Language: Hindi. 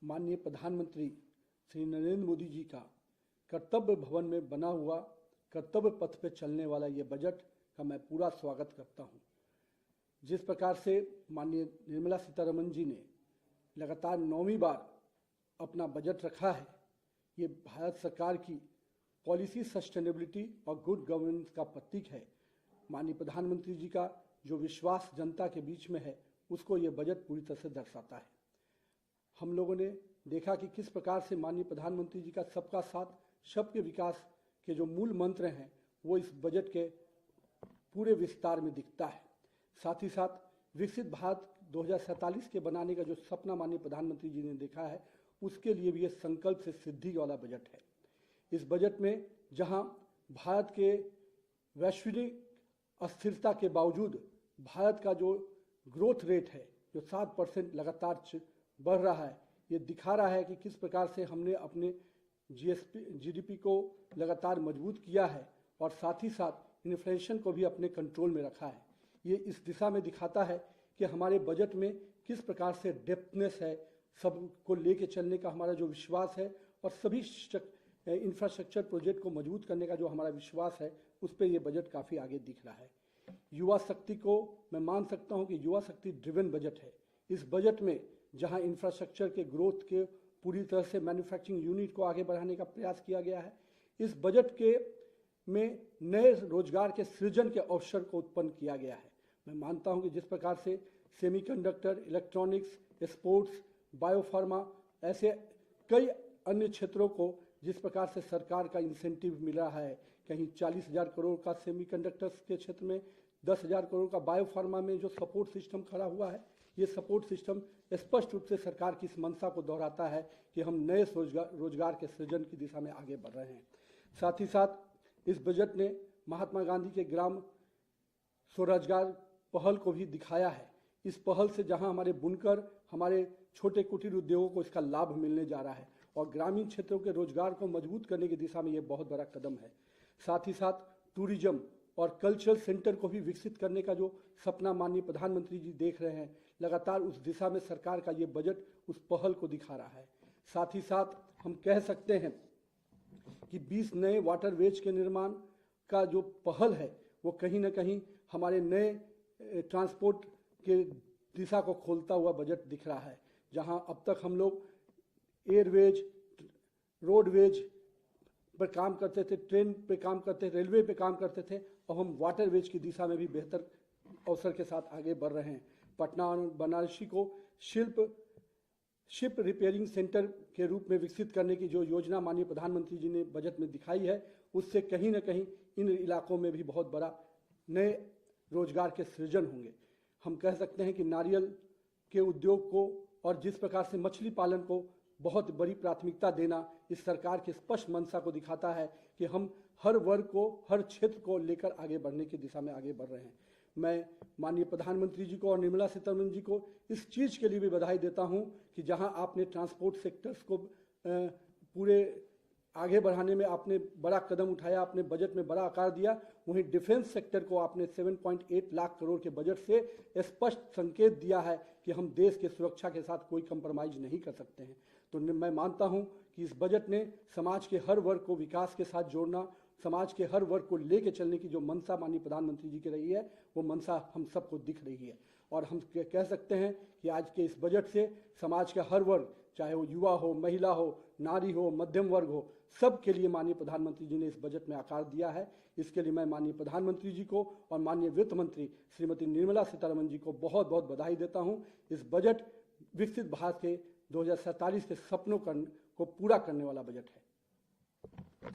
माननीय प्रधानमंत्री श्री नरेंद्र मोदी जी का कर्तव्य भवन में बना हुआ कर्तव्य पथ पे चलने वाला ये बजट का मैं पूरा स्वागत करता हूँ। जिस प्रकार से माननीय निर्मला सीतारमण जी ने लगातार 9वीं बार अपना बजट रखा है, ये भारत सरकार की पॉलिसी सस्टेनेबिलिटी और गुड गवर्नेंस का प्रतीक है। माननीय प्रधानमंत्री जी का जो विश्वास जनता के बीच में है, उसको ये बजट पूरी तरह से दर्शाता है। हम लोगों ने देखा कि किस प्रकार से माननीय प्रधानमंत्री जी का सबका साथ सबके विकास के जो मूल मंत्र हैं, वो इस बजट के पूरे विस्तार में दिखता है। साथ ही साथ विकसित भारत 2047 के बनाने का जो सपना माननीय प्रधानमंत्री जी ने देखा है, उसके लिए भी ये संकल्प से सिद्धि वाला बजट है। इस बजट में जहां भारत के वैश्विक अस्थिरता के बावजूद भारत का जो ग्रोथ रेट है, जो 7% लगातार बढ़ रहा है, ये दिखा रहा है कि किस प्रकार से हमने अपने जीडीपी को लगातार मजबूत किया है और साथ ही साथ इन्फ्लेशन को भी अपने कंट्रोल में रखा है। ये इस दिशा में दिखाता है कि हमारे बजट में किस प्रकार से डेप्थनेस है, सबको लेके चलने का हमारा जो विश्वास है और सभी इंफ्रास्ट्रक्चर प्रोजेक्ट को मजबूत करने का जो हमारा विश्वास है, उस पर यह बजट काफ़ी आगे दिख रहा है। युवा शक्ति को मैं मान सकता हूं कि युवा शक्ति ड्रिवन बजट है। इस बजट में जहां इंफ्रास्ट्रक्चर के ग्रोथ के पूरी तरह से मैन्युफैक्चरिंग यूनिट को आगे बढ़ाने का प्रयास किया गया है, इस बजट के में नए रोजगार के सृजन के अवसर को उत्पन्न किया गया है। मैं मानता हूं कि जिस प्रकार से सेमीकंडक्टर, इलेक्ट्रॉनिक्स, स्पोर्ट्स, बायोफार्मा, ऐसे कई अन्य क्षेत्रों को जिस प्रकार से सरकार का इंसेंटिव मिल रहा है, कहीं 40,000 करोड़ का सेमीकंडक्टर्स के क्षेत्र में, 10,000 करोड़ का बायोफार्मा में जो सपोर्ट सिस्टम खड़ा हुआ है, ये सपोर्ट सिस्टम स्पष्ट रूप से सरकार की इस मंशा को दोहराता है कि हम नए रोजगार के सृजन की दिशा में आगे बढ़ रहे हैं। साथ ही साथ इस बजट ने महात्मा गांधी के ग्राम स्वरोजगार पहल को भी दिखाया है। इस पहल से जहां हमारे बुनकर, हमारे छोटे कुटीर उद्योगों को इसका लाभ मिलने जा रहा है और ग्रामीण क्षेत्रों के रोजगार को मजबूत करने की दिशा में ये बहुत बड़ा कदम है। साथ ही साथ टूरिज्म और कल्चरल सेंटर को भी विकसित करने का जो सपना माननीय प्रधानमंत्री जी देख रहे हैं, लगातार उस दिशा में सरकार का ये बजट उस पहल को दिखा रहा है। साथ ही साथ हम कह सकते हैं कि 20 नए वाटरवेज के निर्माण का जो पहल है, वो कहीं ना कहीं हमारे नए ट्रांसपोर्ट के दिशा को खोलता हुआ बजट दिख रहा है। जहां अब तक हम लोग एयरवेज, रोडवेज पर काम करते थे, ट्रेन पे काम करते थे, रेलवे पे काम करते थे, और हम वाटरवेज की दिशा में भी बेहतर अवसर के साथ आगे बढ़ रहे हैं। पटना और बनारसी को शिप रिपेयरिंग सेंटर के रूप में विकसित करने की जो योजना माननीय प्रधानमंत्री जी ने बजट में दिखाई है, उससे कहीं ना कहीं इन इलाकों में भी बहुत बड़ा नए रोजगार के सृजन होंगे। हम कह सकते हैं कि नारियल के उद्योग को और जिस प्रकार से मछली पालन को बहुत बड़ी प्राथमिकता देना इस सरकार की स्पष्ट मंशा को दिखाता है कि हम हर वर्ग को, हर क्षेत्र को लेकर आगे बढ़ने की दिशा में आगे बढ़ रहे हैं। मैं माननीय प्रधानमंत्री जी को और निर्मला सीतारमण जी को इस चीज़ के लिए भी बधाई देता हूं कि जहां आपने ट्रांसपोर्ट सेक्टर्स को पूरे आगे बढ़ाने में आपने बड़ा कदम उठाया, आपने बजट में बड़ा आकार दिया, वहीं डिफेंस सेक्टर को आपने 7.8 लाख करोड़ के बजट से स्पष्ट संकेत दिया है कि हम देश के सुरक्षा के साथ कोई कंप्रोमाइज नहीं कर सकते हैं। तो मैं मानता हूं कि इस बजट ने समाज के हर वर्ग को विकास के साथ जोड़ना, समाज के हर वर्ग को लेके चलने की जो मंशा माननीय प्रधानमंत्री जी की रही है, वो मंशा हम सबको दिख रही है। और हम कह सकते हैं कि आज के इस बजट से समाज के हर वर्ग, चाहे वो युवा हो, महिला हो, नारी हो, मध्यम वर्ग हो, सब के लिए माननीय प्रधानमंत्री जी ने इस बजट में आकार दिया है। इसके लिए मैं माननीय प्रधानमंत्री जी को और माननीय वित्त मंत्री श्रीमती निर्मला सीतारमण जी को बहुत बहुत बधाई देता हूं। इस बजट विकसित भारत के 2047 के सपनों को पूरा करने वाला बजट है।